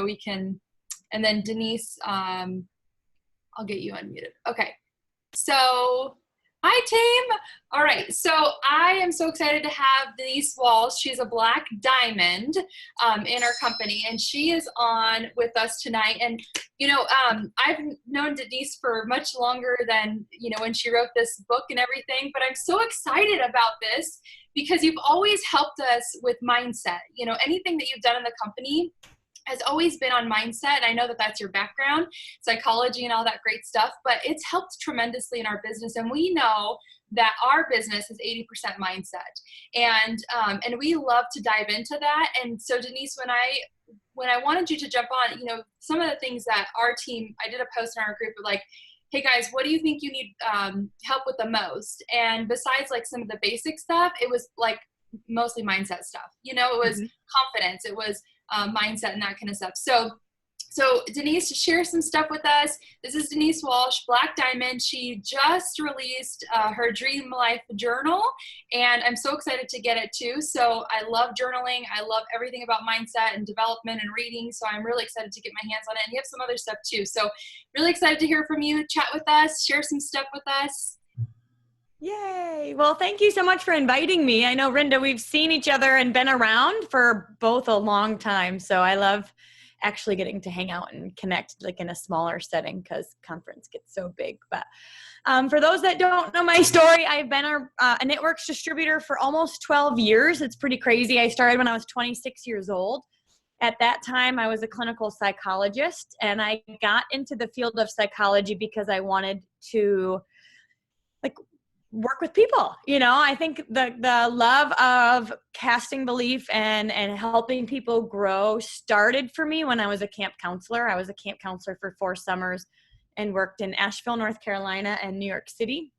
we can, and then Denise, I'll get you unmuted. Okay. So, hi team. All right. So I am so excited to have Denise Walsh. She's a Black Diamond in our company, and she is on with us tonight. And, I've known Denise for much longer than, when she wrote this book and everything, but I'm so excited about this because you've always helped us with mindset. Anything that you've done in the company has always been on mindset. And I know that that's your background, psychology and all that great stuff, but it's helped tremendously in our business. And we know that our business is 80% mindset. And we love to dive into that. And so Denise, when I wanted you to jump on, some of the things that our team, I did a post in our group of like, hey guys, what do you think you need help with the most? And besides like some of the basic stuff, it was like mostly mindset stuff. It was confidence. It was mindset and that kind of stuff. So Denise, share some stuff with us. This is Denise Walsh, Black Diamond. She just released her Dream Life Journal, and I'm so excited to get it too. So I love journaling. I love everything about mindset and development and reading. So I'm really excited to get my hands on it. And you have some other stuff too. So really excited to hear from you, chat with us, share some stuff with us. Yay. Well, thank you so much for inviting me. I know, Rinda, we've seen each other and been around for both a long time. So I love actually getting to hang out and connect like in a smaller setting because conference gets so big. But for those that don't know my story, I've been a Knitworks distributor for almost 12 years. It's pretty crazy. I started when I was 26 years old. At that time, I was a clinical psychologist, and I got into the field of psychology because I wanted to work with people. I think the love of casting belief and helping people grow started for me when I was a camp counselor. I was a camp counselor for 4 summers and worked in Asheville, North Carolina and New York City.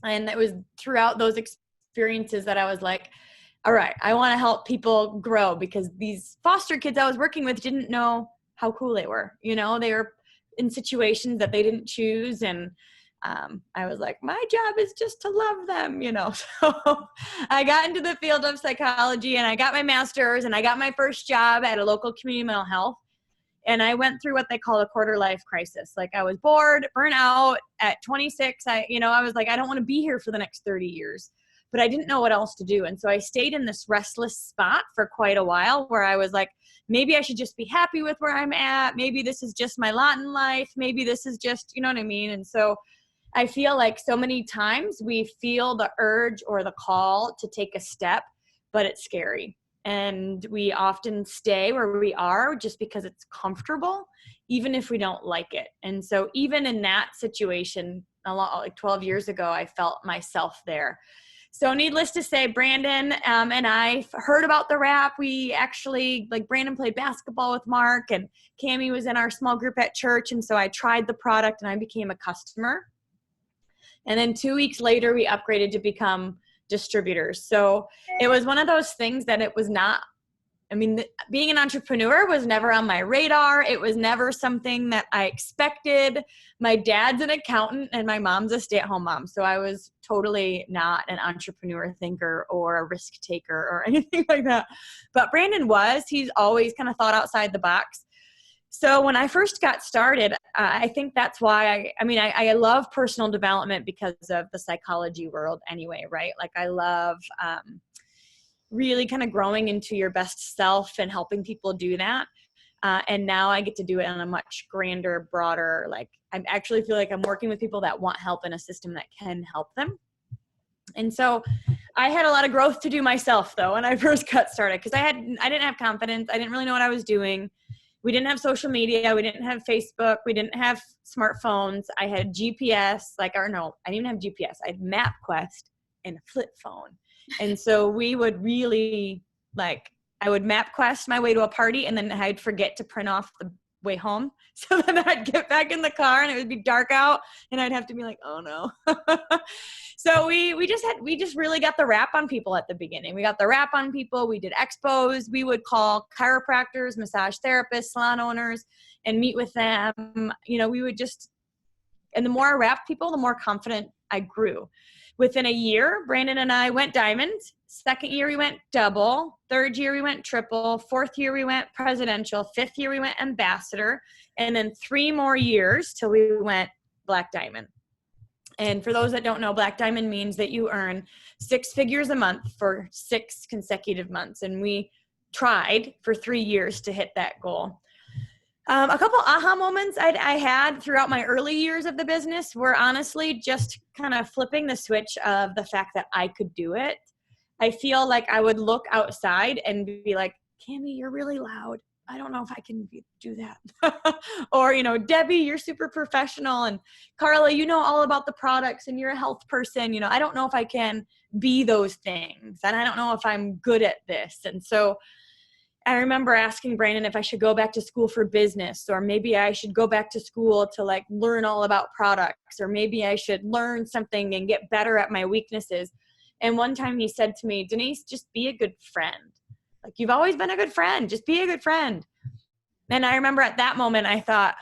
And it was throughout those experiences that I was like, all right, I want to help people grow, because these foster kids I was working with didn't know how cool they were. They were in situations that they didn't choose, and I was like, my job is just to love them, So I got into the field of psychology, and I got my master's, and I got my first job at a local community mental health. And I went through what they call a quarter life crisis. Like, I was bored, burnt out at 26. I was like, I don't want to be here for the next 30 years, but I didn't know what else to do. And so I stayed in this restless spot for quite a while where I was like, maybe I should just be happy with where I'm at. Maybe this is just my lot in life. Maybe this is just, you know what I mean? And so I feel like so many times we feel the urge or the call to take a step, but it's scary. And we often stay where we are just because it's comfortable, even if we don't like it. And so even in that situation, like 12 years ago, I felt myself there. So needless to say, Brandon and I heard about the wrap. We actually, Brandon played basketball with Mark, and Cammie was in our small group at church. And so I tried the product and I became a customer. And then 2 weeks later, we upgraded to become distributors. So it was one of those things that it was not, being an entrepreneur was never on my radar. It was never something that I expected. My dad's an accountant and my mom's a stay-at-home mom. So I was totally not an entrepreneur thinker or a risk taker or anything like that. But Brandon was. He's always kind of thought outside the box. So when I first got started, I think that's why I love personal development because of the psychology world anyway, right? Like, I love really kind of growing into your best self and helping people do that. And now I get to do it on a much grander, broader, I actually feel like I'm working with people that want help in a system that can help them. And so I had a lot of growth to do myself though when I first got started, because I didn't have confidence. I didn't really know what I was doing. We didn't have social media. We didn't have Facebook. We didn't have smartphones. I had GPS, I didn't even have GPS. I had MapQuest and a flip phone. And so we would really I would MapQuest my way to a party, and then I'd forget to print off the way home. So then I'd get back in the car and it would be dark out and I'd have to be like, oh no. So we just really got the rap on people at the beginning. We got the rap on people. We did expos. We would call chiropractors, massage therapists, salon owners, and meet with them. We would just, and the more I rapped people, the more confident I grew. within a year, Brandon and I went diamond. Second year, we went double. Third year, we went triple. Fourth year, we went presidential. Fifth year, we went ambassador. And then 3 more years till we went black diamond. And for those that don't know, black diamond means that you earn 6 figures a month for 6 consecutive months. And we tried for 3 years to hit that goal. A couple aha moments I had throughout my early years of the business were honestly just kind of flipping the switch of the fact that I could do it. I feel like I would look outside and be like, Cami, you're really loud. I don't know if I can do that. Or, Debbie, you're super professional. And Carla, you know all about the products and you're a health person. I don't know if I can be those things. And I don't know if I'm good at this. And so I remember asking Brandon if I should go back to school for business, or maybe I should go back to school to like learn all about products, or maybe I should learn something and get better at my weaknesses. And one time he said to me, Denise, just be a good friend. Like, you've always been a good friend. Just be a good friend. And I remember at that moment, I thought,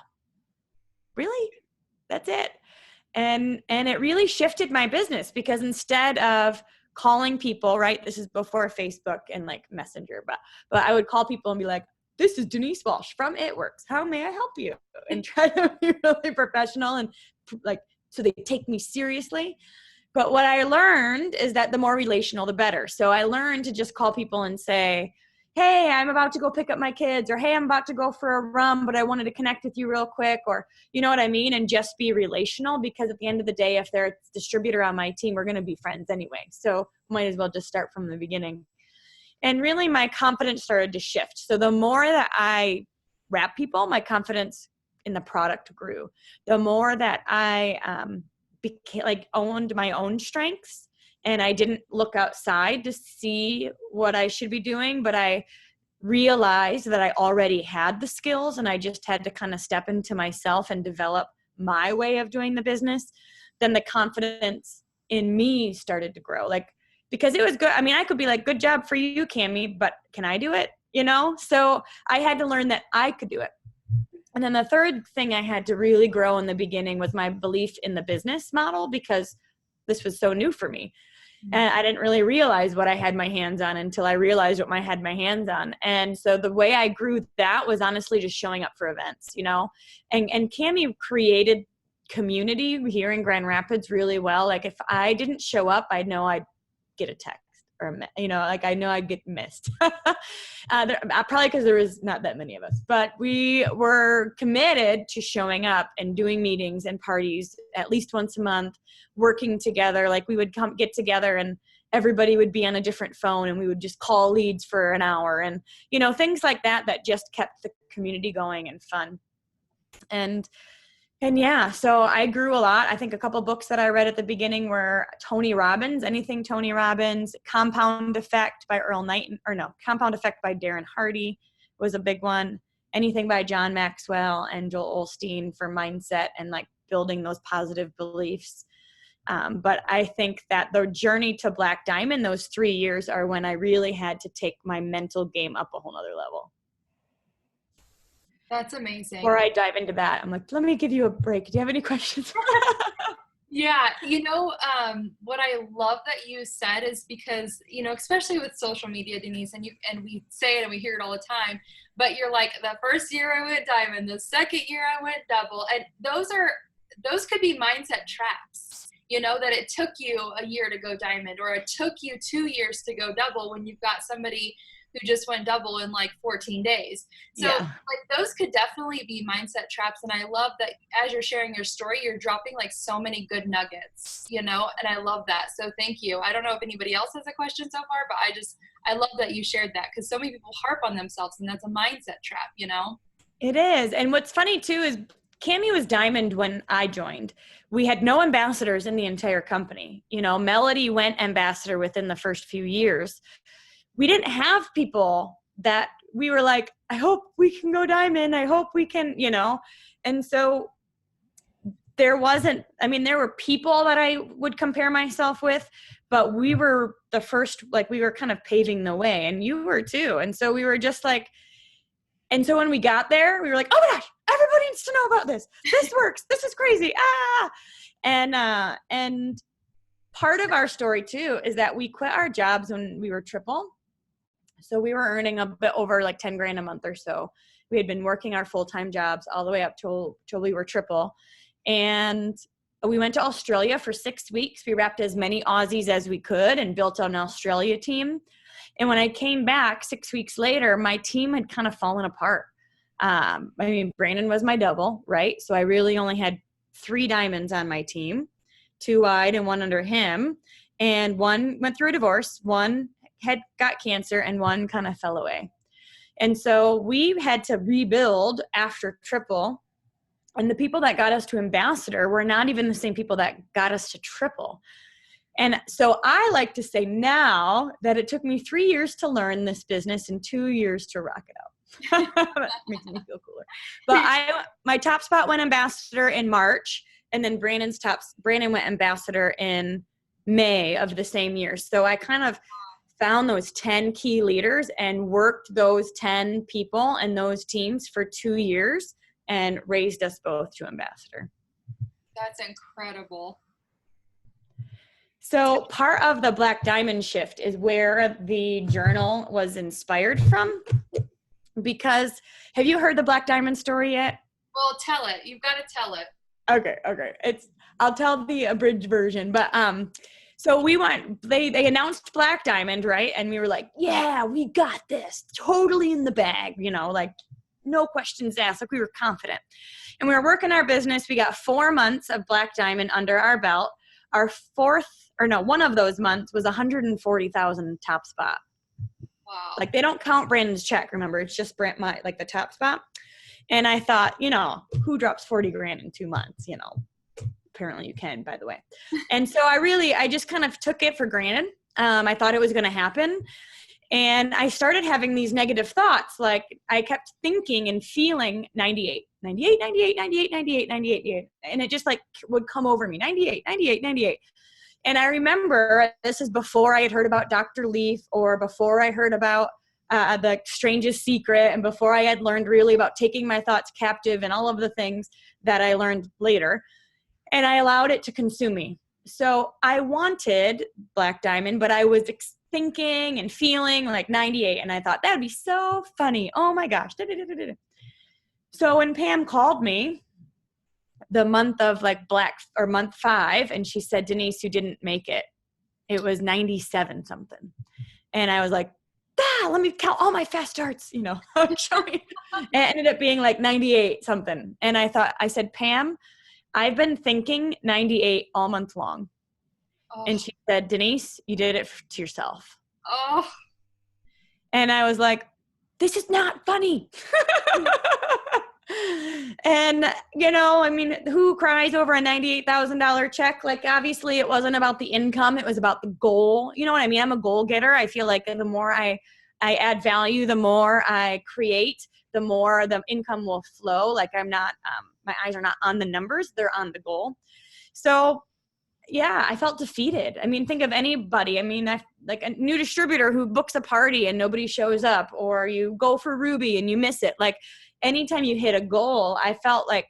really? That's it? And it really shifted my business, because instead of calling people, right? This is before Facebook and like Messenger, but I would call people and be like, this is Denise Walsh from It Works. How may I help you? And try to be really professional and like, so they take me seriously. But what I learned is that the more relational, the better. So I learned to just call people and say, hey, I'm about to go pick up my kids, or hey, I'm about to go for a run, but I wanted to connect with you real quick, or you know what I mean? And just be relational, because at the end of the day, if they're a distributor on my team, we're going to be friends anyway. So might as well just start from the beginning. And really my confidence started to shift. So the more that I rap people, my confidence in the product grew. The more that I owned my own strengths, and I didn't look outside to see what I should be doing, but I realized that I already had the skills and I just had to kind of step into myself and develop my way of doing the business. Then the confidence in me started to grow. Like, because it was good. I mean, I could be like, good job for you, Cami, but can I do it? So I had to learn that I could do it. And then the third thing I had to really grow in the beginning was my belief in the business model, because this was so new for me. And I didn't really realize what I had my hands on until I realized what I had my hands on. And so the way I grew that was honestly just showing up for events, and Cami created community here in Grand Rapids really well. Like, if I didn't show up, I know I'd get a text, or, I know I'd get missed. Probably because there was not that many of us, but we were committed to showing up and doing meetings and parties at least once a month, working together. Like, we would get together and everybody would be on a different phone and we would just call leads for an hour, and, things like that just kept the community going and fun. And yeah, so I grew a lot. I think a couple books that I read at the beginning were Tony Robbins, anything Tony Robbins, Compound Effect by Compound Effect by Darren Hardy was a big one. Anything by John Maxwell and Joel Osteen for mindset and like building those positive beliefs. But I think that the journey to Black Diamond, those 3 years, are when I really had to take my mental game up a whole nother level. That's amazing. Before I dive into that, I'm like, let me give you a break. Do you have any questions? Yeah. What I love that you said is because, especially with social media, Denise, and we say it and we hear it all the time, but you're like, the first year I went diamond, the second year I went double. And those could be mindset traps, that it took you a year to go diamond, or it took you 2 years to go double when you've got somebody who just went double in like 14 days. So like those could definitely be mindset traps. And I love that as you're sharing your story, you're dropping like so many good nuggets, and I love that. So thank you. I don't know if anybody else has a question so far, but I love that you shared that, because so many people harp on themselves and that's a mindset trap, It is. And what's funny too is Cami was diamond when I joined. We had no ambassadors in the entire company. Melody went ambassador within the first few years. We didn't have people that we were like, I hope we can go diamond. I hope we can, and so there were people that I would compare myself with, but we were the first, like we were kind of paving the way, and you were too. And so we were just like, and so when we got there, we were like, oh my gosh, everybody needs to know about this. This works. This is crazy. And part of our story too is that we quit our jobs when we were triple. So we were earning a bit over like 10 grand a month or so. We had been working our full-time jobs all the way up till we were triple. And we went to Australia for 6 weeks. We wrapped as many Aussies as we could and built an Australia team. And when I came back 6 weeks later, my team had kind of fallen apart. I mean, Brandon was my double, right? So I really only had 3 diamonds on my team, 2 wide and 1 under him. And 1 went through a divorce, 1 had got cancer, and 1 kind of fell away. And so we had to rebuild after triple. And the people that got us to ambassador were not even the same people that got us to triple. And so I like to say now that it took me 3 years to learn this business and 2 years to rock it out. That makes me feel cooler. But my top spot went ambassador in March, and then Brandon went ambassador in May of the same year. So I kind of found those 10 key leaders and worked those 10 people and those teams for 2 years and raised us both to ambassador. That's incredible. So part of the Black Diamond shift is where the journal was inspired from. Because have you heard the Black Diamond story yet? Well, tell it. You've got to tell it. Okay. I'll tell the abridged version, but so they announced Black Diamond, right? And we were like, yeah, we got this, totally in the bag, like no questions asked, like we were confident. And we were working our business. We got 4 months of Black Diamond under our belt. Our one of those months was 140,000 top spot. Wow. Like they don't count Brandon's check, remember, it's just the top spot. And I thought, who drops 40 grand in 2 months, Apparently you can, by the way. And so I just kind of took it for granted. I thought it was going to happen. And I started having these negative thoughts. Like I kept thinking and feeling 98. And it just like would come over me, 98. And I remember this is before I had heard about Dr. Leaf or before I heard about The Strangest Secret and before I had learned really about taking my thoughts captive and all of the things that I learned later. And I allowed it to consume me. So I wanted Black Diamond, but I was thinking and feeling like 98. And I thought that would be so funny. Oh my gosh. So when Pam called me the month of month 5, and she said, Denise, you didn't make it. It was 97 something. And I was like, let me count all my fast starts, show me. And it ended up being like 98 something. And I said, Pam, I've been thinking 98 all month long. Oh. And she said, Denise, you did it to yourself. Oh. And I was like, this is not funny. And, who cries over a $98,000 check? Like, obviously it wasn't about the income. It was about the goal. You know what I mean? I'm a goal getter. I feel like the more I add value, the more I create, the more the income will flow. Like I'm not, my eyes are not on the numbers. They're on the goal. So yeah, I felt defeated. I mean, think of anybody. Like a new distributor who books a party and nobody shows up, or you go for Ruby and you miss it. Like anytime you hit a goal, I felt like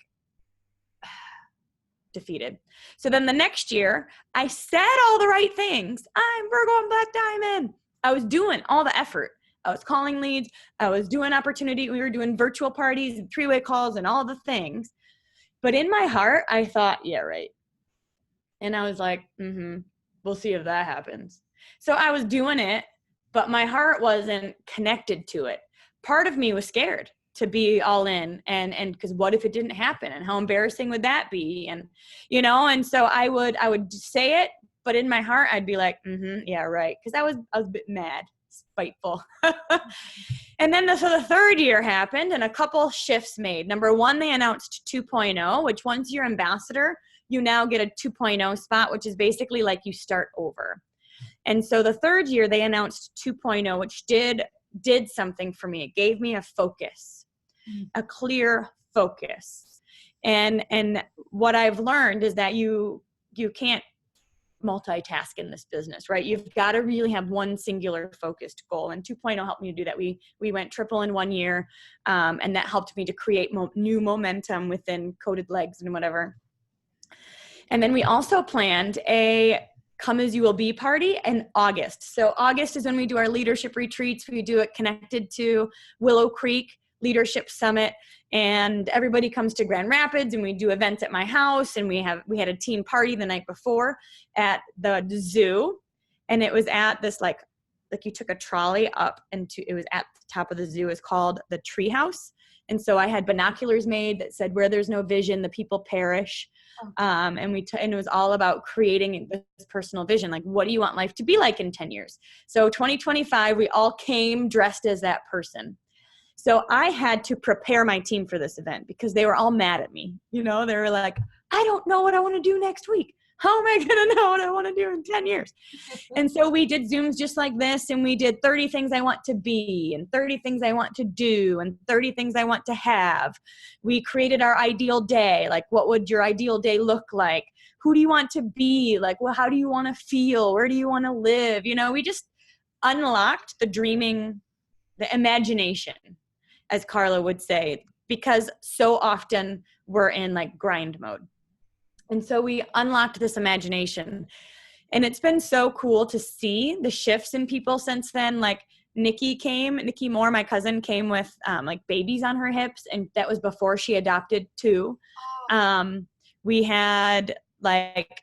defeated. So then the next year I said all the right things. We're going Black Diamond. I was doing all the effort. I was calling leads. I was doing opportunity. We were doing virtual parties and 3-way calls and all the things. But in my heart, I thought, yeah, right. And I was like, we'll see if that happens. So I was doing it, but my heart wasn't connected to it. Part of me was scared to be all in, and because what if it didn't happen, and how embarrassing would that be? And, and so I would say it, but in my heart, I'd be like, yeah, right. Because I was a bit mad, spiteful. And then the 3rd year happened and a couple shifts made. Number 1, they announced 2.0, which once you're ambassador, you now get a 2.0 spot, which is basically like you start over. And so the 3rd year they announced 2.0, which did something for me. It gave me a focus, a clear focus. And what I've learned is that you can't multitask in this business, right? You've got to really have one singular focused goal. And 2.0 helped me to do that. We went triple in 1 year, and that helped me to create new momentum within Coated Legs and whatever. And then we also planned a Come As You Will Be party in August. So August is when we do our leadership retreats. We do it connected to Willow Creek Leadership Summit, and everybody comes to Grand Rapids, and we do events at my house, and we had a team party the night before at the zoo, and it was at this like you took a trolley up into, it was at the top of the zoo. It's called the Tree House. And so I had binoculars made that said, "Where there's no vision, the people perish." And it was all about creating this personal vision. Like, what do you want life to be like in 10 years? So 2025, we all came dressed as that person. So I had to prepare my team for this event because they were all mad at me. They were like, "I don't know what I want to do next week. How am I going to know what I want to do in 10 years? And so we did Zooms just like this, and we did 30 things I want to be, and 30 things I want to do, and 30 things I want to have. We created our ideal day. Like, what would your ideal day look like? Who do you want to be? Like, well, how do you want to feel? Where do you want to live? We just unlocked the dreaming, the imagination, as Carla would say, because so often we're in like grind mode. And so we unlocked this imagination, and it's been so cool to see the shifts in people since then. Like Nikki Moore, my cousin, came with like babies on her hips, and that was before she adopted two. We had like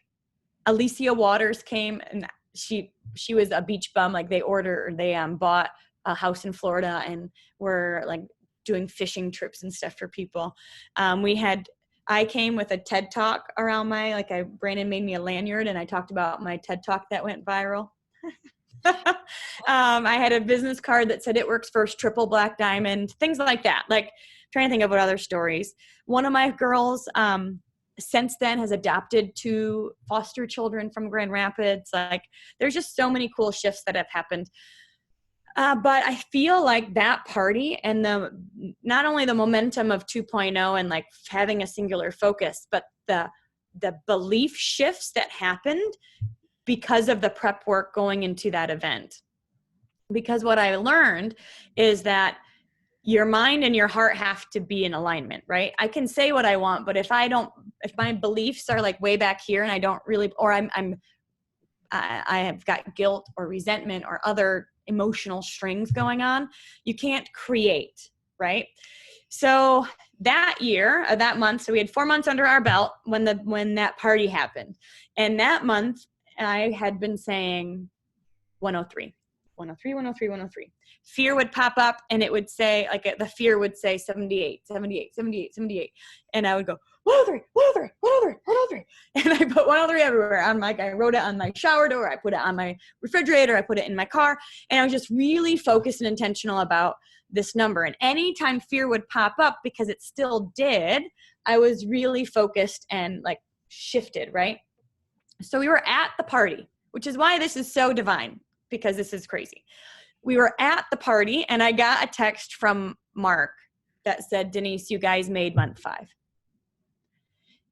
Alicia Waters came, and she was a beach bum. Like they bought a house in Florida and were like doing fishing trips and stuff for people. I came with a TED Talk around Brandon made me a lanyard, and I talked about my TED Talk that went viral. I had a business card that said "It works first, triple black diamond," things like that. Like, trying to think of what other stories. One of my girls, since then, has adopted 2 foster children from Grand Rapids. Like, there's just so many cool shifts that have happened. But I feel like that party and not only the momentum of 2.0 and like having a singular focus, but the belief shifts that happened because of the prep work going into that event. Because what I learned is that your mind and your heart have to be in alignment, right? I can say what I want, but if my beliefs are like way back here and I don't really, or I have got guilt or resentment or other emotional strings going on, you can't create, right? So that year, that month, so we had 4 months under our belt when that party happened. And that month, I had been saying 103, 103, 103, 103. Fear would pop up, and it would say, like, the fear would say 78, 78, 78, 78. And I would go, 103, 103, 103, 103. And I put 103 everywhere. I wrote it on my shower door. I put it on my refrigerator. I put it in my car. And I was just really focused and intentional about this number. And anytime fear would pop up, because it still did, I was really focused and like shifted, right? So we were at the party, which is why this is so divine, because this is crazy. We were at the party, and I got a text from Mark that said, "Denise, you guys made month 5."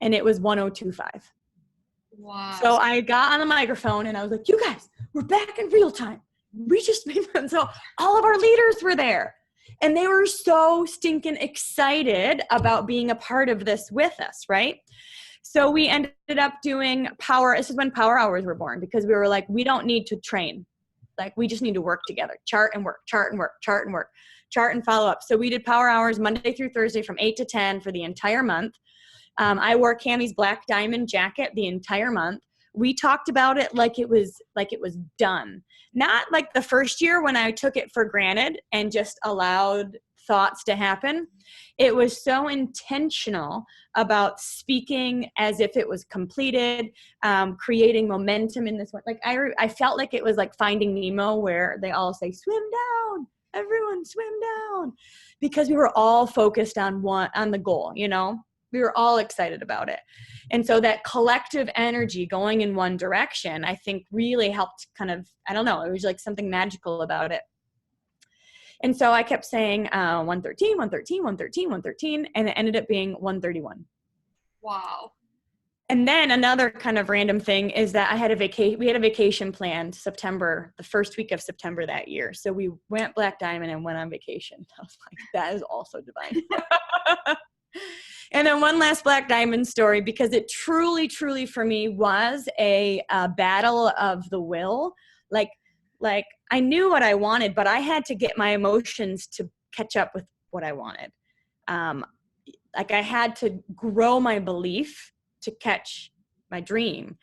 And it was 1025. Wow. So I got on the microphone and I was like, "You guys, we're back in real time. We just made month." So all of our leaders were there, and they were so stinking excited about being a part of this with us, right? So we ended up doing this is when power hours were born, because we were like, we don't need to train. Like, we just need to work together, chart and work, chart and work, chart and work, chart and follow up. So we did power hours Monday through Thursday from 8 to 10 for the entire month. I wore Cammie's black diamond jacket the entire month. We talked about it like it was done. Not like the first year when I took it for granted and just allowed thoughts to happen. It was so intentional about speaking as if it was completed, creating momentum in this one. Like I felt like it was like Finding Nemo, where they all say, "Swim down, everyone swim down," because we were all focused on the goal, we were all excited about it. And so that collective energy going in one direction, I think, really helped kind of, I don't know, it was like something magical about it. And so I kept saying 113, 113, 113, 113, and it ended up being 131. Wow. And then another kind of random thing is that we had a vacation planned the first week of September that year. So we went Black Diamond and went on vacation. I was like, that is also divine. And then one last Black Diamond story, because it truly, truly for me was a battle of the will. Like I knew what I wanted, but I had to get my emotions to catch up with what I wanted. Like I had to grow my belief to catch my dream.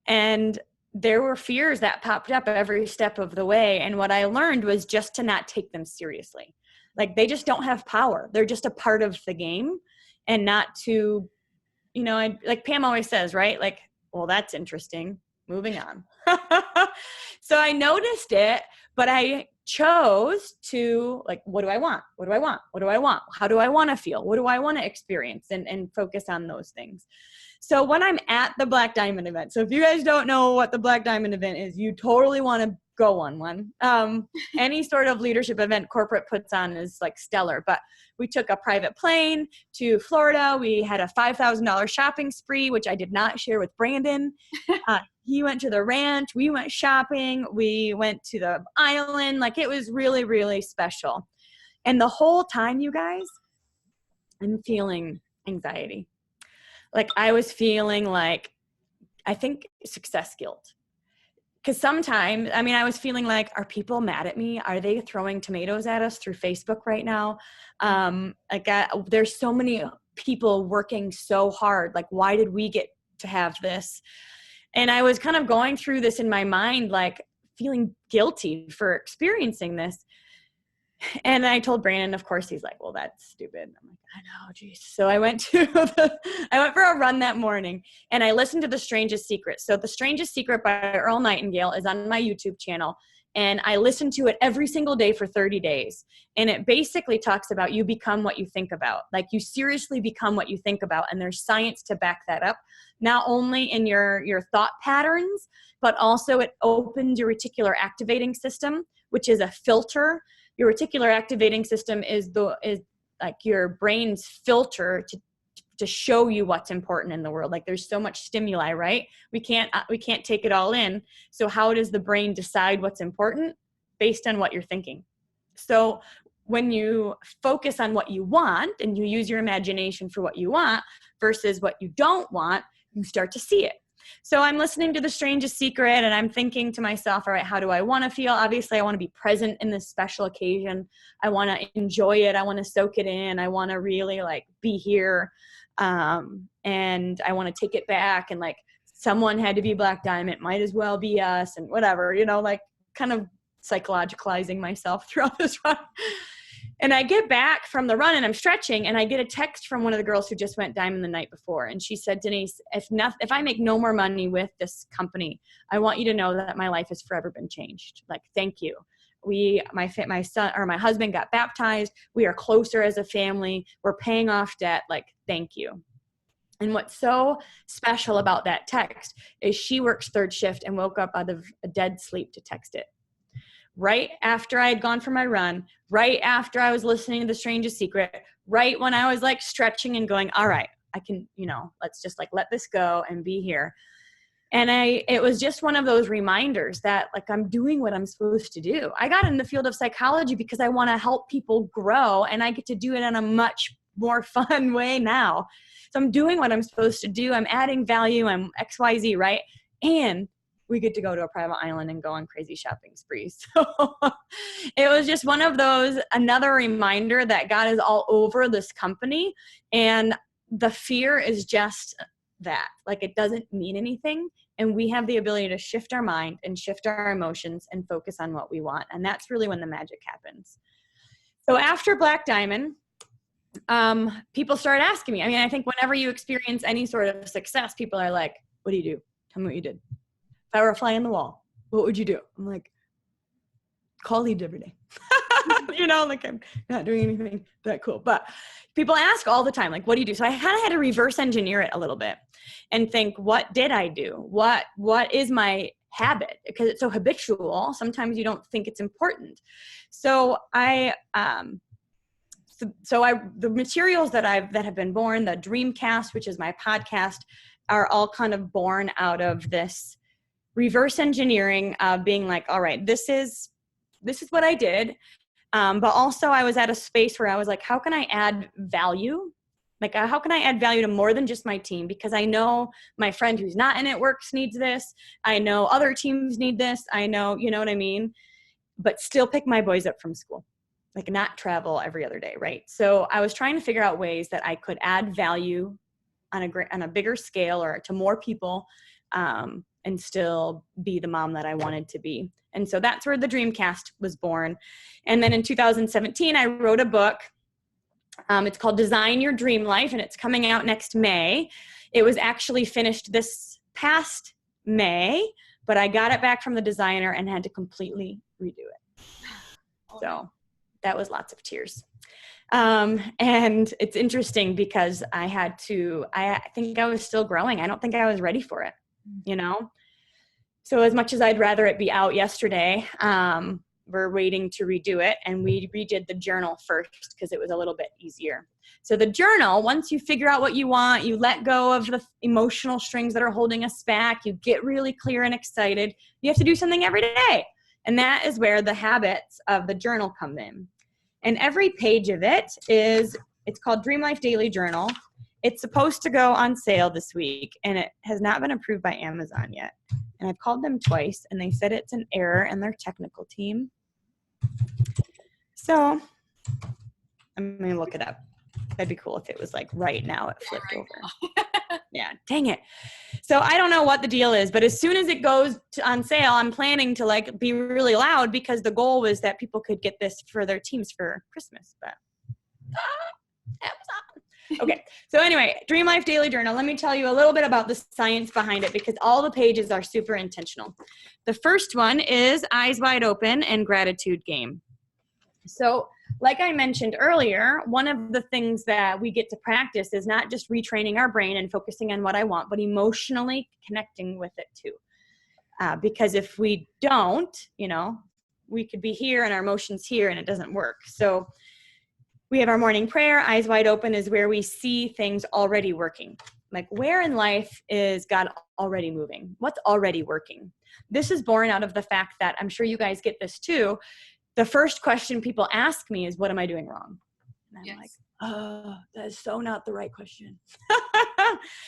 And there were fears that popped up every step of the way. And what I learned was just to not take them seriously. Like they just don't have power. They're just a part of the game, and not to, like Pam always says, right? Like, well, that's interesting. Moving on. So I noticed it, but I chose to, like, what do I want? What do I want? What do I want? How do I want to feel? What do I want to experience? And focus on those things. So when I'm at the Black Diamond event, so if you guys don't know what the Black Diamond event is, you totally want to go on one. Any sort of leadership event corporate puts on is like stellar, but we took a private plane to Florida. We had a $5,000 shopping spree, which I did not share with Brandon. He went to the ranch. We went shopping. We went to the island. Like it was really, really special. And the whole time, you guys, I'm feeling anxiety. Like I was feeling like, I think success guilt. Because sometimes, I was feeling like, are people mad at me? Are they throwing tomatoes at us through Facebook right now? There's so many people working so hard. Like, why did we get to have this? And I was kind of going through this in my mind, like feeling guilty for experiencing this. And I told Brandon, of course, he's like, well, that's stupid. I'm like, I know, geez. So I went I went for a run that morning, and I listened to The Strangest Secret. So The Strangest Secret by Earl Nightingale is on my YouTube channel. And I listened to it every single day for 30 days. And it basically talks about you become what you think about. Like you seriously become what you think about. And there's science to back that up, not only in your thought patterns, but also it opens your reticular activating system, which is a filter. Your reticular activating system is like your brain's filter to show you what's important in the world. Like there's so much stimuli, right? We can't take it all in. So how does the brain decide what's important? Based on what you're thinking. So when you focus on what you want and you use your imagination for what you want versus what you don't want, you start to see it. So I'm listening to The Strangest Secret, and I'm thinking to myself, all right, how do I want to feel? Obviously, I want to be present in this special occasion. I want to enjoy it. I want to soak it in. I want to really like be here. And I want to take it back. And like someone had to be Black Diamond, might as well be us, and whatever, like kind of psychologicalizing myself throughout this run. And I get back from the run and I'm stretching, and I get a text from one of the girls who just went diamond the night before. And she said, Denise, if I make no more money with this company, I want you to know that my life has forever been changed. Like, thank you. My son or my husband got baptized. We are closer as a family. We're paying off debt. Like, thank you. And what's so special about that text is she works third shift and woke up out of a dead sleep to text it. Right after I had gone for my run, right after I was listening to The Strangest Secret, right when I was like stretching and going, all right, I can, let's just like let this go and be here. And it was just one of those reminders that like I'm doing what I'm supposed to do. I got in the field of psychology because I want to help people grow, and I get to do it in a much more fun way now. So I'm doing what I'm supposed to do. I'm adding value. I'm XYZ, right? And we get to go to a private island and go on crazy shopping sprees. So it was just one of those, another reminder that God is all over this company. And the fear is just that, like, it doesn't mean anything. And we have the ability to shift our mind and shift our emotions and focus on what we want. And that's really when the magic happens. So after Black Diamond, people start asking me. I think whenever you experience any sort of success, people are like, what do you do? Tell me what you did. If I were a fly on the wall, what would you do? I'm like, call leads every day. Like I'm not doing anything that cool. But people ask all the time, like, what do you do? So I kind of had to reverse engineer it a little bit and think, what did I do? What is my habit? Because it's so habitual. Sometimes you don't think it's important. So the materials that have been born, the Dreamcast, which is my podcast, are all kind of born out of this reverse engineering of being like, all right, this is what I did. But also I was at a space where I was like, how can I add value Like, how can I add value to more than just my team? Because I know my friend who's not in It Works needs this. I know other teams need this. I know, you know what I mean? But still pick my boys up from school, like not travel every other day, right? So I was trying to figure out ways that I could add value on a bigger scale or to more people, and still be the mom that I wanted to be. And so that's where the Dreamcast was born. And then in 2017, I wrote a book. It's called Design Your Dream Life, and it's coming out next May. It was actually finished this past May, but I got it back from the designer and had to completely redo it. So that was lots of tears. And it's interesting because I think I was still growing. I don't think I was ready for it, you know? So as much as I'd rather it be out yesterday, we're waiting to redo it, and we redid the journal first because it was a little bit easier. So the journal, once you figure out what you want, you let go of the emotional strings that are holding us back, you get really clear and excited, you have to do something every day. And that is where the habits of the journal come in. And every page of it's called Dream Life Daily Journal. It's supposed to go on sale this week, and it has not been approved by Amazon yet. And I've called them twice, and they said it's an error in their technical team. So I'm going to look it up. That'd be cool if it was like right now it flipped over. Yeah, dang it. So I don't know what the deal is, but as soon as it goes on sale, I'm planning to like be really loud because the goal was that people could get this for their teams for Christmas. But Amazon. Okay, so anyway, Dream Life Daily Journal. Let me tell you a little bit about the science behind it because all the pages are super intentional. The first one is Eyes Wide Open and Gratitude Game. So like I mentioned earlier, one of the things that we get to practice is not just retraining our brain and focusing on what I want, but emotionally connecting with it too. Because if we don't, you know, we could be here and our emotions here and it doesn't work. So we have our morning prayer. Eyes Wide Open is where we see things already working. Like, where in life is God already moving? What's already working? This is born out of the fact that, I'm sure you guys get this too, the first question people ask me is, what am I doing wrong? And I'm like, oh, that is so not the right question.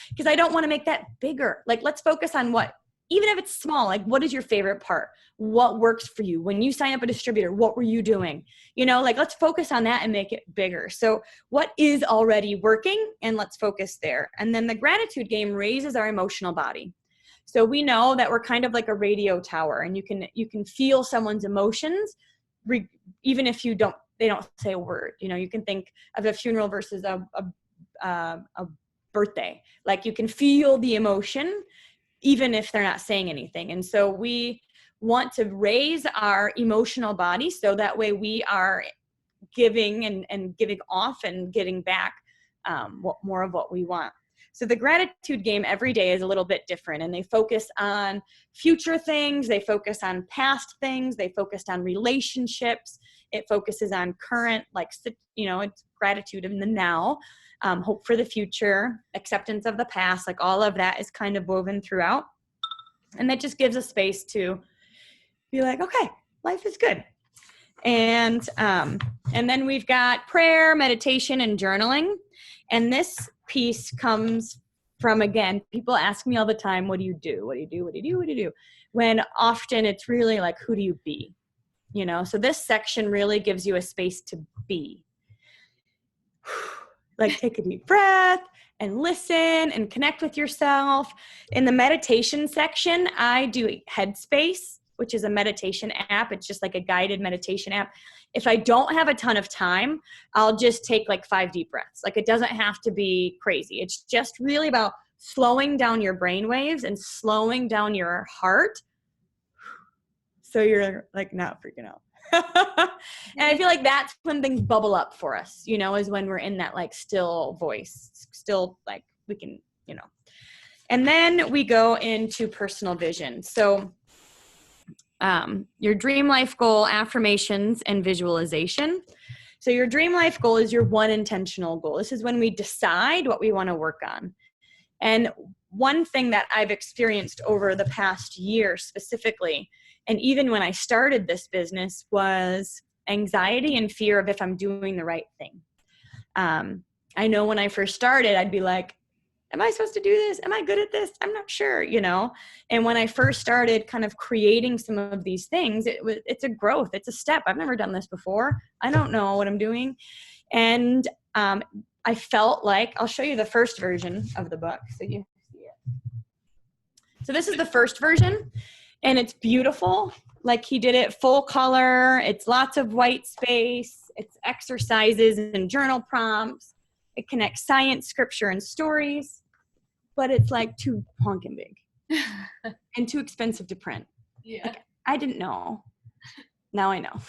Because I don't want to make that bigger. Like, let's focus on what, even if it's small, like, what is your favorite part? What works for you? When you sign up a distributor, what were you doing? You know, like, let's focus on that and make it bigger. So what is already working? And let's focus there. And then the gratitude game raises our emotional body. So we know that we're kind of like a radio tower, and you can feel someone's emotions even if they don't say a word. You know, you can think of a funeral versus a birthday. Like, you can feel the emotion even if they're not saying anything. And so we want to raise our emotional body so that way we are giving and giving off and getting back more of what we want. So the gratitude game every day is a little bit different, and they focus on future things. They focus on past things. They focus on relationships. It focuses on current, like, you know, it's gratitude in the now, hope for the future, acceptance of the past, like all of that is kind of woven throughout. And that just gives us space to be like, okay, life is good. And then we've got prayer, meditation, and journaling. And this piece comes from, again, people ask me all the time, what do you do? What do you do? What do you do? What do you do? When often it's really like, who do you be? You know, so this section really gives you a space to be. Like, take a deep breath and listen and connect with yourself. In the meditation section, I do Headspace, which is a meditation app. It's just like a guided meditation app. If I don't have a ton of time, I'll just take like 5 deep breaths. Like, it doesn't have to be crazy. It's just really about slowing down your brain waves and slowing down your heart so you're like not freaking out. And I feel like that's when things bubble up for us, you know, is when we're in that like still voice, still like we can, you know. And then we go into personal vision. So your dream life goal, affirmations, and visualization. So your dream life goal is your one intentional goal. This is when we decide what we want to work on. And one thing that I've experienced over the past year specifically, and even when I started this business, was anxiety and fear of if I'm doing the right thing. I know when I first started, I'd be like, am I supposed to do this? Am I good at this? I'm not sure, you know? And when I first started kind of creating some of these things, it's a growth. It's a step. I've never done this before. I don't know what I'm doing. And I felt like, I'll show you the first version of the book so you see it. So this is the first version, and it's beautiful. Like he did it full color. It's lots of white space. It's exercises and journal prompts. It connects science, scripture, and stories, but it's like too honking big and too expensive to print. Yeah. Like, I didn't know. Now I know.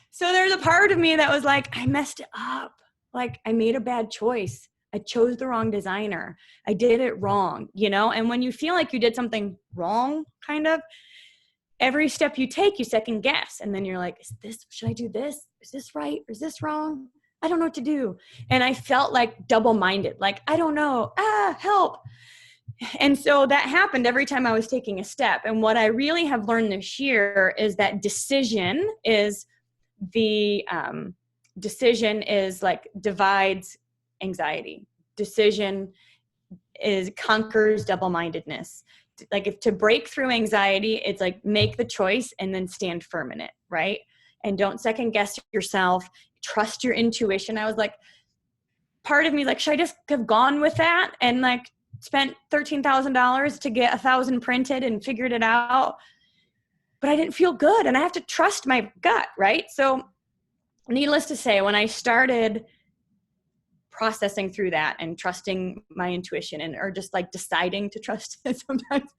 So there's a part of me that was like, I messed it up. Like I made a bad choice. I chose the wrong designer. I did it wrong, you know? And when you feel like you did something wrong, kind of, every step you take, you second guess. And then you're like, should I do this? Is this right? Is this wrong? I don't know what to do. And I felt like double-minded, like, I don't know, help. And so that happened every time I was taking a step. And what I really have learned this year is that decision is like divides anxiety. Decision conquers double-mindedness. Like if to break through anxiety, it's like make the choice and then stand firm in it, right? And don't second guess yourself. Trust your intuition. I was like, part of me like, should I just have gone with that and like spent $13,000 to get 1,000 printed and figured it out? But I didn't feel good, and I have to trust my gut, right? So needless to say, when I started processing through that and trusting my intuition or just like deciding to trust it sometimes,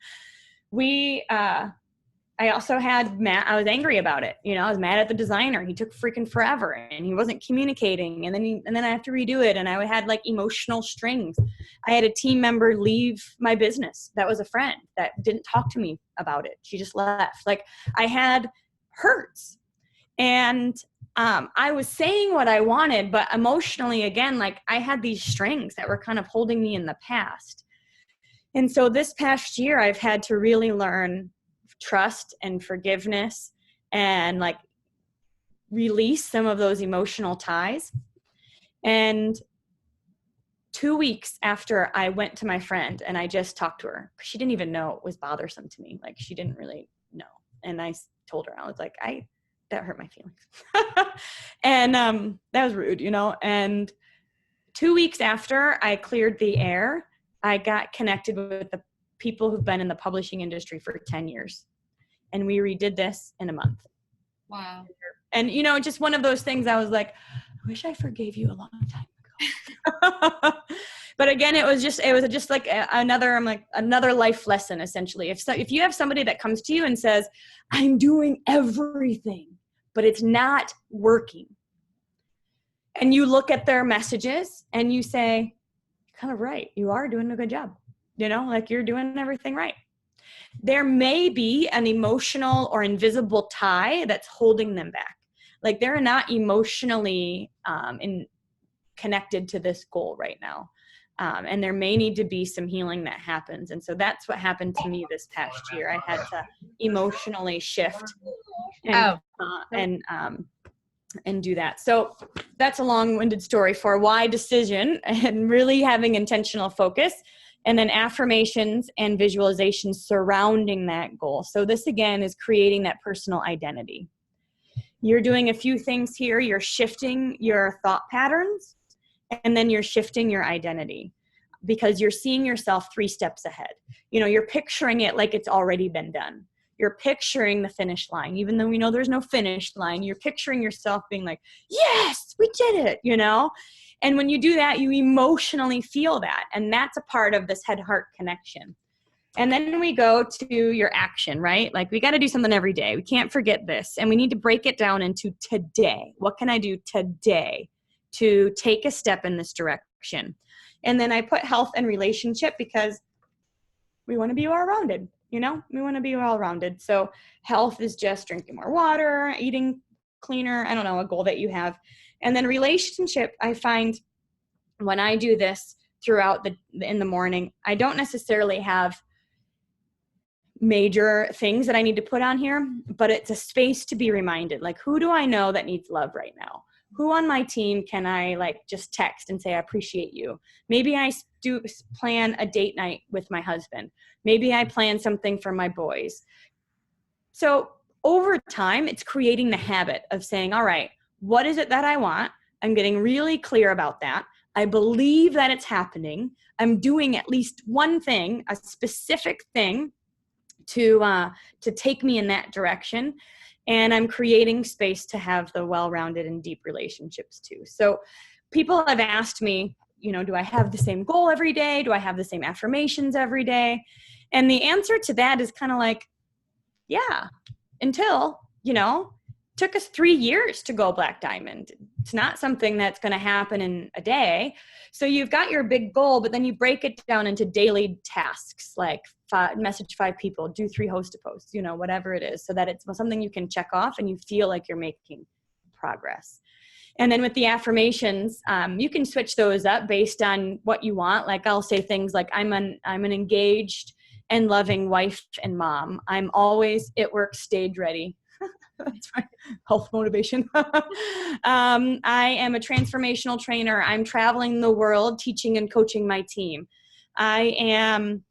I also had I was angry about it. You know, I was mad at the designer. He took freaking forever and he wasn't communicating. And then I have to redo it. And I had like emotional strings. I had a team member leave my business. That was a friend that didn't talk to me about it. She just left. Like I had hurts, and I was saying what I wanted, but emotionally, again, like I had these strings that were kind of holding me in the past. And so this past year, I've had to really learn trust and forgiveness and like release some of those emotional ties. And 2 weeks after I went to my friend and I just talked to her, she didn't even know it was bothersome to me. Like she didn't really know. And I told her, I was like, that hurt my feelings. And that was rude, you know? And 2 weeks after I cleared the air, I got connected with the people who've been in the publishing industry for 10 years. And we redid this in a month. Wow. And, you know, just one of those things I was like, I wish I forgave you a long time ago. But again, it was just like another life lesson, essentially. If you have somebody that comes to you and says, I'm doing everything, but it's not working, and you look at their messages and you say, kind of right, you are doing a good job. You know, like you're doing everything right. There may be an emotional or invisible tie that's holding them back. Like they're not emotionally connected to this goal right now. And there may need to be some healing that happens. And so that's what happened to me this past year. I had to emotionally shift and do that. So that's a long-winded story for why decision and really having intentional focus, and then affirmations and visualizations surrounding that goal. So this again is creating that personal identity. You're doing a few things here. You're shifting your thought patterns, and then you're shifting your identity because you're seeing yourself 3 steps ahead. You know, you're picturing it like it's already been done. You're picturing the finish line, even though we know there's no finish line. You're picturing yourself being like, yes, we did it, you know? And when you do that, you emotionally feel that. And that's a part of this head-heart connection. And then we go to your action, right? Like we got to do something every day. We can't forget this. And we need to break it down into today. What can I do today to take a step in this direction? And then I put health and relationship because we want to be well-rounded. You know, we want to be well-rounded. So health is just drinking more water, eating cleaner, I don't know, a goal that you have. And then relationship, I find when I do this throughout in the morning, I don't necessarily have major things that I need to put on here, but it's a space to be reminded. Like, who do I know that needs love right now? who on my team can I like just text and say, I appreciate you. Maybe I do plan a date night with my husband. Maybe I plan something for my boys. So over time, it's creating the habit of saying, all right, what is it that I want? I'm getting really clear about that. I believe that it's happening. I'm doing at least one thing, a specific thing to take me in that direction. And I'm creating space to have the well-rounded and deep relationships too. So people have asked me, do I have the same goal every day? Do I have the same affirmations every day? And the answer to that is kind of like, yeah, until, took us 3 years to go Black Diamond. It's not something that's going to happen in a day. So you've got your big goal, but then you break it down into daily tasks, like message 5 people, do 3 host-to-posts, whatever it is, so that it's something you can check off and you feel like you're making progress. And then with the affirmations, you can switch those up based on what you want. Like I'll say things like, I'm an engaged and loving wife and mom. I'm always at work stage ready. That's my health motivation. I am a transformational trainer. I'm traveling the world teaching and coaching my team. I am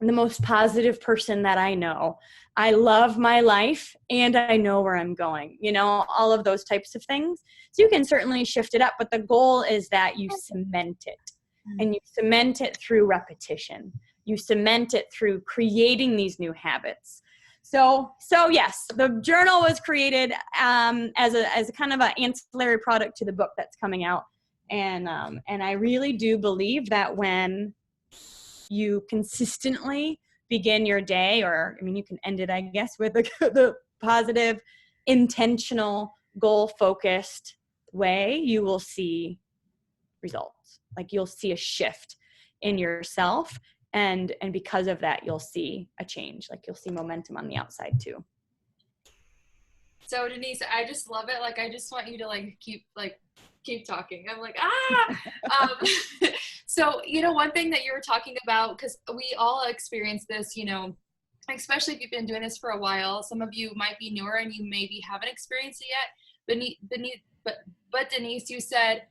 the most positive person that I know. I love my life and I know where I'm going, all of those types of things. So you can certainly shift it up, but the goal is that you cement it, and you cement it through repetition. You cement it through creating these new habits. So yes, the journal was created as a kind of an ancillary product to the book that's coming out. And I really do believe that when you consistently begin your day, you can end it, I guess, with the positive, intentional, goal-focused way, you will see results. Like you'll see a shift in yourself. And because of that, you'll see a change. Like you'll see momentum on the outside too. So Denise, I just love it. Like, I just want you to keep talking. I'm like, so, one thing that you were talking about, because we all experience this, especially if you've been doing this for a while, some of you might be newer and you maybe haven't experienced it yet. But Denise, you said,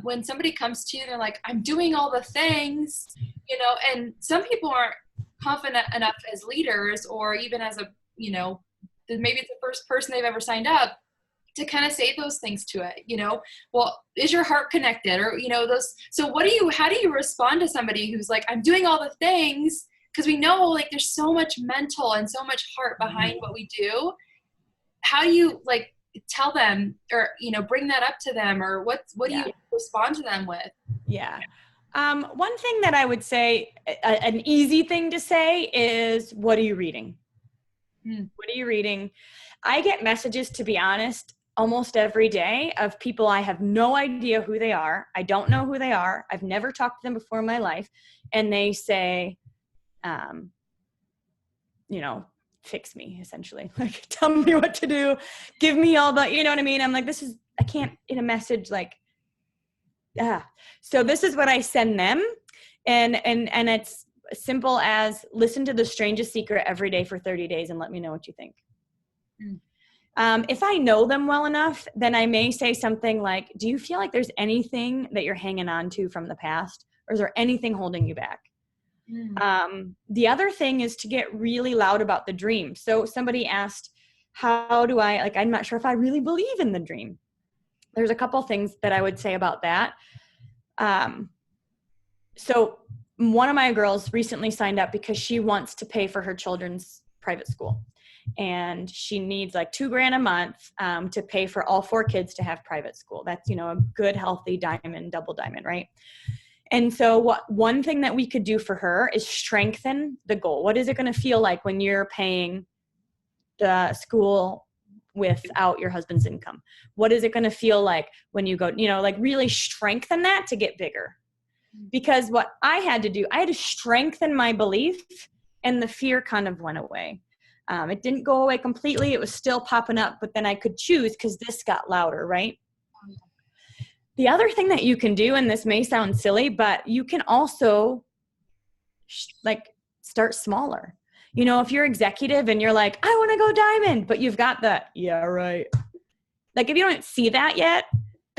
when somebody comes to you, they're like, I'm doing all the things, and some people aren't confident enough as leaders, or even as maybe it's the first person they've ever signed up, to kind of say those things to it, well, is your heart connected, or, so how do you respond to somebody who's like, I'm doing all the things, because we know like there's so much mental and so much heart behind what we do. How do you tell them, or, bring that up to them, or what do you respond to them with? Yeah. One thing that I would say, an easy thing to say is, what are you reading? What are you reading? I get messages, to be honest, almost every day of people I have no idea who they are. I don't know who they are. I've never talked to them before in my life. And they say, fix me, essentially. Like, tell me what to do. Give me all the, you know what I mean? I'm like, I can't in a message so this is what I send them. And it's simple as, listen to The Strangest Secret every day for 30 days and let me know what you think. If I know them well enough, then I may say something like, do you feel like there's anything that you're hanging on to from the past? Or is there anything holding you back? The other thing is to get really loud about the dream. So somebody asked, how do I'm not sure if I really believe in the dream. There's a couple things that I would say about that. So one of my girls recently signed up because she wants to pay for her children's private school. And she needs like $2,000 a month to pay for all 4 kids to have private school. That's, a good, healthy double diamond, right? And so one thing that we could do for her is strengthen the goal. What is it going to feel like when you're paying the school without your husband's income? What is it going to feel like when you go, really strengthen that to get bigger? Because what I had to do, I had to strengthen my belief, and the fear kind of went away. It didn't go away completely. It was still popping up, but then I could choose because this got louder, right? The other thing that you can do, and this may sound silly, but you can also start smaller. If you're executive and you're like, I want to go diamond, but you've got the, yeah, right. Like if you don't see that yet,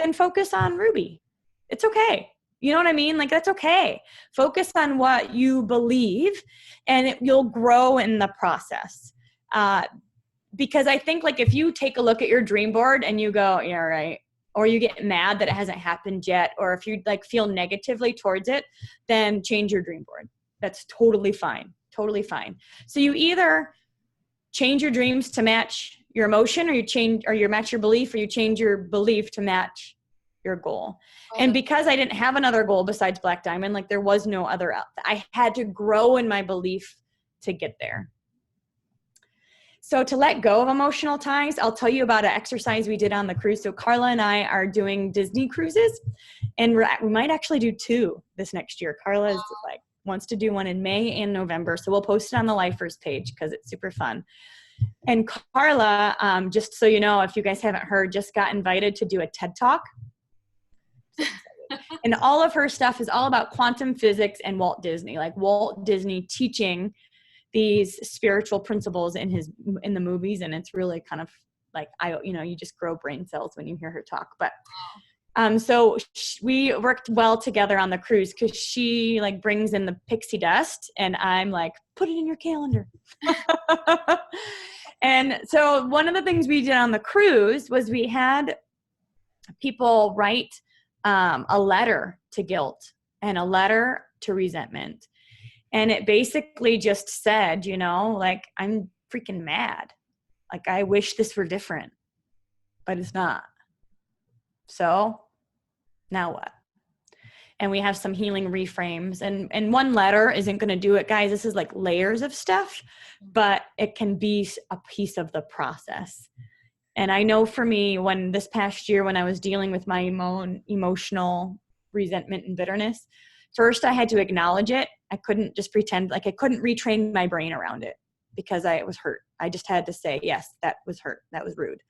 then focus on Ruby. It's okay. You know what I mean? Like, that's okay. Focus on what you believe, and you'll grow in the process. Because I think, like, if you take a look at your dream board and you go, yeah, right, or you get mad that it hasn't happened yet, or if you like feel negatively towards it, then change your dream board. That's totally fine. Totally fine. So you either change your dreams to match your emotion, or you match your belief, or you change your belief to match your goal. And because I didn't have another goal besides Black Diamond, like there was no other, I had to grow in my belief to get there. So to let go of emotional ties, I'll tell you about an exercise we did on the cruise. So Carla and I are doing Disney cruises, and we might actually do 2 this next year. Carla is like wants to do one in May and November. So we'll post it on the Lifers page because it's super fun. And Carla, just so you know, if you guys haven't heard, just got invited to do a TED Talk. And all of her stuff is all about quantum physics and Walt Disney, like Walt Disney teaching these spiritual principles in the movies. And it's really kind of like, you just grow brain cells when you hear her talk. But so we worked well together on the cruise, because she like brings in the pixie dust and I'm like, put it in your calendar. And so one of the things we did on the cruise was we had people write a letter to guilt and a letter to resentment. And it basically just said, like, I'm freaking mad. Like, I wish this were different, but it's not. So now what? And we have some healing reframes, and one letter isn't going to do it, guys. This is like layers of stuff, but it can be a piece of the process. And I know for me, when this past year, when I was dealing with my own emotional resentment and bitterness, first I had to acknowledge it. I couldn't just pretend, like I couldn't retrain my brain around it because I was hurt. I just had to say, yes, that was hurt. That was rude.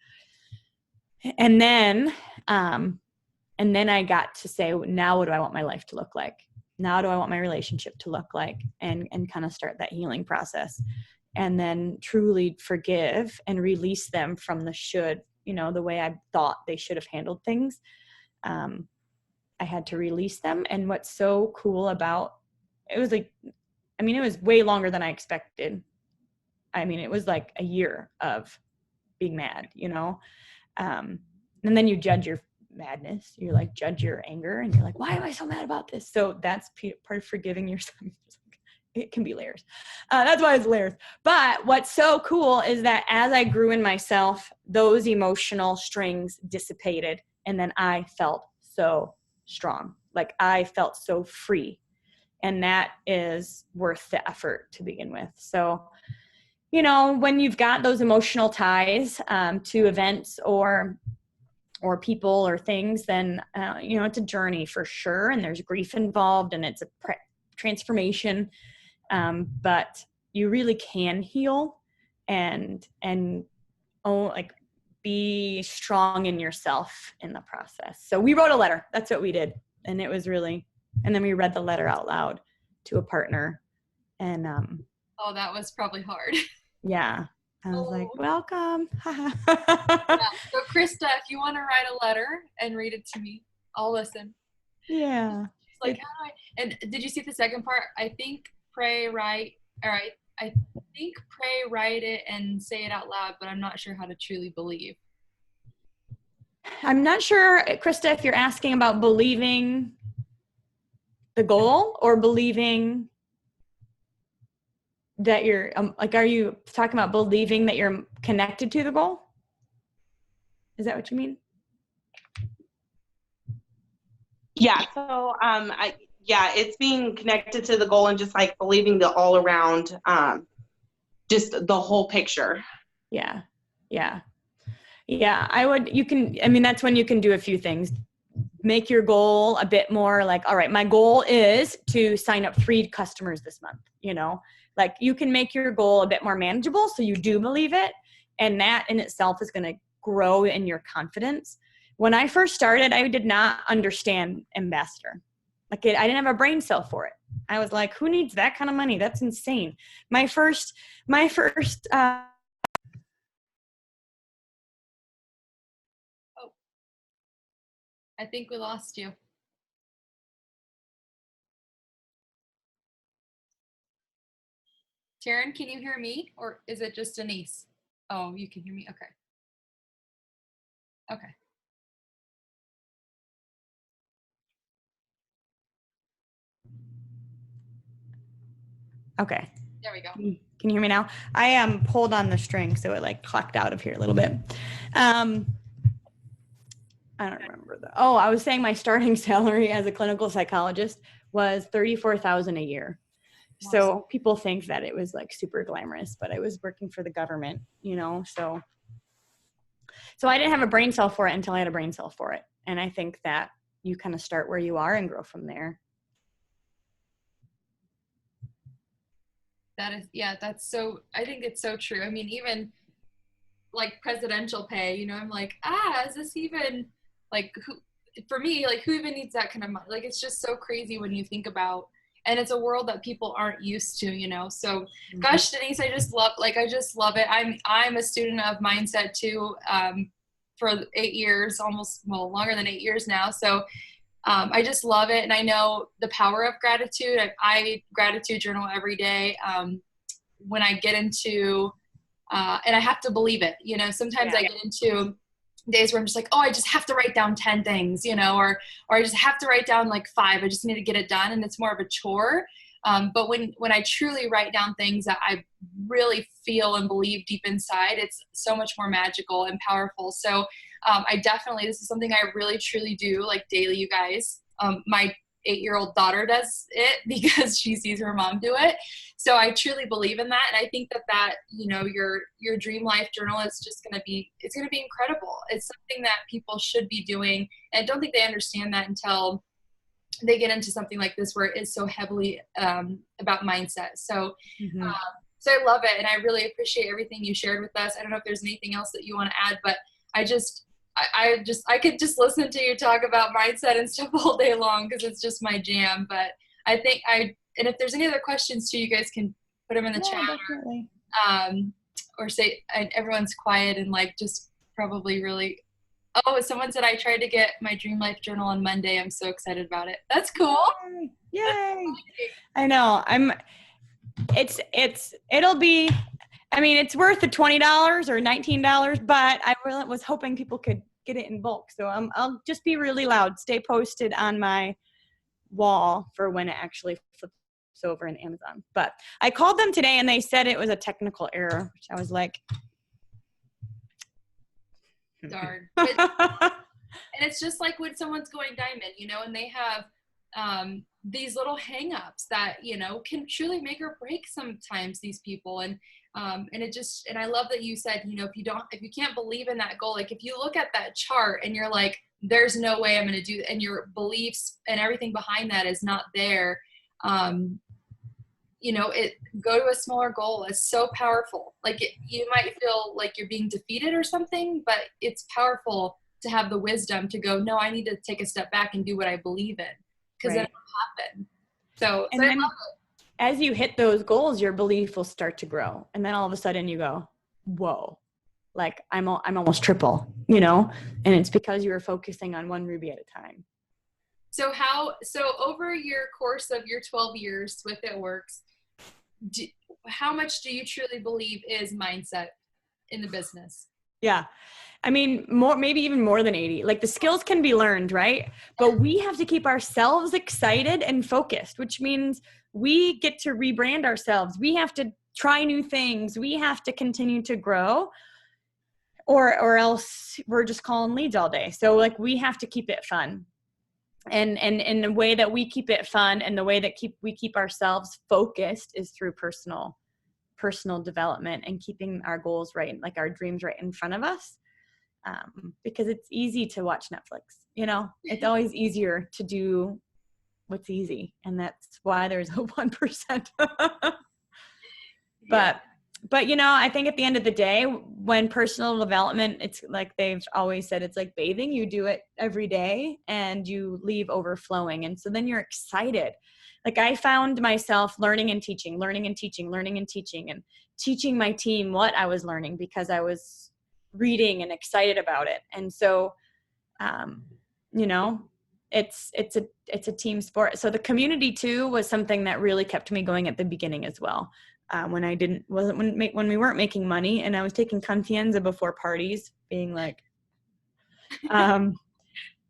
And then I got to say, now what do I want my life to look like? Now do I want my relationship to look like? And kind of start that healing process. And then truly forgive and release them from the should, the way I thought they should have handled things. I had to release them. And what's so cool about it was like, it was way longer than I expected. It was like a year of being mad, and then you judge your madness. You like judge your anger and you're like, why am I so mad about this? So that's part of forgiving yourself. It can be layers. That's why it's layers. But what's so cool is that as I grew in myself, those emotional strings dissipated, and then I felt so strong. Like I felt so free. And that is worth the effort to begin with. So, when you've got those emotional ties to events or people or things, then, it's a journey for sure. And there's grief involved, and it's a transformation. But you really can heal and be strong in yourself in the process. So we wrote a letter. That's what we did. And it was really, and then we read the letter out loud to a partner. And, oh, that was probably hard. Yeah. I was like, welcome. Yeah. So Krista, if you want to write a letter and read it to me, I'll listen. Yeah. She's like, how do I, and did you see the second part? I think, pray, write, all right. I think, pray, write it, and say it out loud, but I'm not sure how to truly believe. I'm not sure, Krista, if you're asking about believing the goal or believing that you're are you talking about believing that you're connected to the goal? Is that what you mean? Yeah. So, it's being connected to the goal and just like believing the all around, just the whole picture. Yeah. Yeah. Yeah. That's when you can do a few things. Make your goal a bit more like, all right, my goal is to sign up 3 customers this month, like you can make your goal a bit more manageable so you do believe it. And that in itself is going to grow in your confidence. When I first started, I did not understand Ambassador. I didn't have a brain cell for it. I was like, who needs that kind of money? That's insane. My first I think we lost you. Taryn, can you hear me, or is it just Denise? Oh, you can hear me. Okay. Okay. Okay. There we go. Can you hear me now? I pulled on the string, so it like clocked out of here a little bit. I don't remember I was saying my starting salary as a clinical psychologist was $34,000 a year. Wow. So people think that it was like super glamorous, but I was working for the government, so I didn't have a brain cell for it until I had a brain cell for it. And I think that you kind of start where you are and grow from there. That is, yeah, I think it's so true. I mean, even like presidential pay, I'm like, is this even like for me, like who even needs that kind of money? Like, it's just so crazy when you think about, and it's a world that people aren't used to, so gosh, Denise, I just love it. I'm a student of mindset too, for 8 years, almost, well, longer than 8 years now. So I just love it. And I know the power of gratitude. I gratitude journal every day. When I get into, and I have to believe it, sometimes I get into days where I'm just like, I just have to write down 10 things, or I just have to write down like 5, I just need to get it done. And it's more of a chore. But when I truly write down things that I really feel and believe deep inside, it's so much more magical and powerful. So this is something I really truly do like daily, you guys. My 8-year-old daughter does it because she sees her mom do it. So I truly believe in that. And I think that, your dream life journal is just it's going to be incredible. It's something that people should be doing. And I don't think they understand that until they get into something like this, where it is so heavily about mindset. So, so I love it. And I really appreciate everything you shared with us. I don't know if there's anything else that you want to add, but I could just listen to you talk about mindset and stuff all day long, because it's just my jam. But I think and if there's any other questions too, you guys can put them in the chat, or say, and everyone's quiet and like just probably really. Oh, someone said I tried to get my dream life journal on Monday. I'm so excited about it. That's cool. Yay. I know. It'll be, I mean, it's worth the $20 or $19, but I really was hoping people could get it in bulk. So I'll just be really loud. Stay posted on my wall for when it actually flips over in Amazon. But I called them today and they said it was a technical error, which I was like, darn. And it's just like when someone's going diamond, and they have these little hang-ups that, can truly make or break sometimes, these people. And I love that you said, if you can't believe in that goal, like if you look at that chart and you're like, there's no way I'm going to do that, and your beliefs and everything behind that is not there, go to a smaller goal. It's so powerful. Like you might feel like you're being defeated or something, but it's powerful to have the wisdom to go, no, I need to take a step back and do what I believe in, because then it will happen. So I love it. As you hit those goals, your belief will start to grow. And then all of a sudden you go, whoa, like I'm almost triple, and it's because you were focusing on one ruby at a time. So over your course of your 12 years with It Works, how much do you truly believe is mindset in the business? Yeah. I mean, maybe even more than 80. Like the skills can be learned, right? But we have to keep ourselves excited and focused, which means we get to rebrand ourselves. We have to try new things. We have to continue to grow, or else we're just calling leads all day. So like we have to keep it fun. And the way that we keep it fun and the way that we keep ourselves focused is through personal development and keeping our goals right, like our dreams right in front of us. Because it's easy to watch Netflix, it's always easier to do what's easy. And that's why there's a 1%. But I think at the end of the day, when personal development, it's like they've always said, it's like bathing. You do it every day and you leave overflowing. And so then you're excited. Like I found myself learning and teaching and teaching my team what I was learning because I was reading and excited about it. And so you know, it's a team sport. So the community too was something that really kept me going at the beginning as well. When we weren't making money, and I was taking confianza before parties, being like,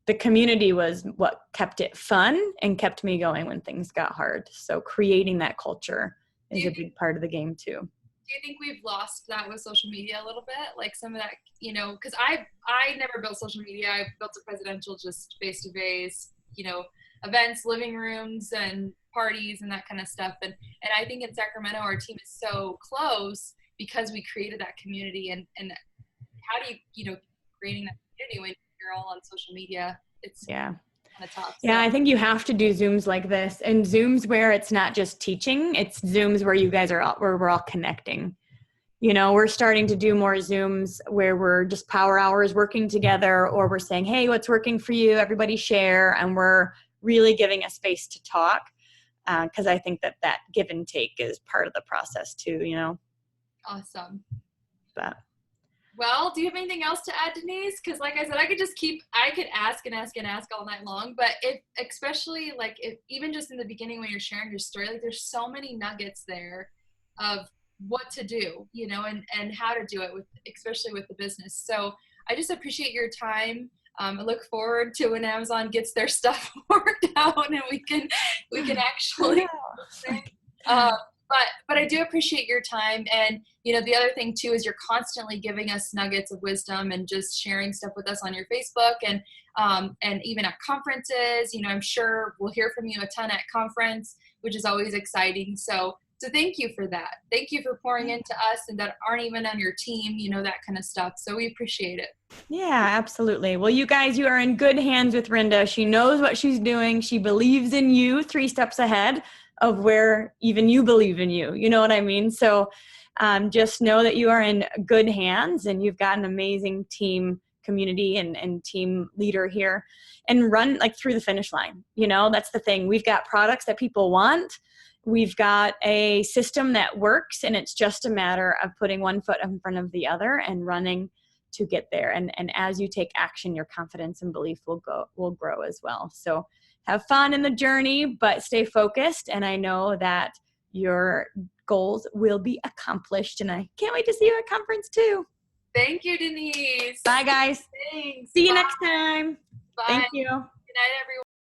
the community was what kept it fun and kept me going when things got hard. So creating that culture is a big part of the game too. Do you think we've lost that with social media a little bit? Like some of that, you know, because I never built social media. I built a presidential just face-to-face, you know, events, living rooms, and parties and that kind of stuff. And I think in Sacramento, our team is so close because we created that community. And how do you know, creating that community when you're all on social media? It's kind of tough. So. Yeah, I think you have to do Zooms like this, and Zooms where it's not just teaching, it's Zooms where you guys are where we're all connecting. You know, we're starting to do more Zooms where we're just power hours working together, or we're saying, hey, what's working for you? Everybody share. And we're really giving a space to talk, because I think that give and take is part of the process too, you know. Awesome. But. Well, do you have anything else to add, Denise? Because like I said, I could ask and ask and ask all night long, but especially even just in the beginning when you're sharing your story, like there's so many nuggets there of what to do, you know, and how to do it especially with the business. So I just appreciate your time. I look forward to when Amazon gets their stuff worked out and we can actually, but I do appreciate your time. And, you know, the other thing too, is you're constantly giving us nuggets of wisdom and just sharing stuff with us on your Facebook and even at conferences. You know, I'm sure we'll hear from you a ton at conference, which is always exciting. So thank you for that. Thank you for pouring into us and that aren't even on your team, you know, that kind of stuff. So we appreciate it. Yeah, absolutely. Well, you guys, you are in good hands with Rinda. She knows what she's doing. She believes in you 3 steps ahead of where even you believe in you. You know what I mean? So just know that you are in good hands and you've got an amazing team community and team leader here, and run through the finish line. You know, that's the thing. We've got products that people want. We've got a system that works, and it's just a matter of putting one foot in front of the other and running to get there. And as you take action, your confidence and belief will grow as well. So have fun in the journey, but stay focused. And I know that your goals will be accomplished. And I can't wait to see you at conference too. Thank you, Denise. Bye, guys. Thanks. See you Bye. next time. Bye. Thank you. Good night, everyone.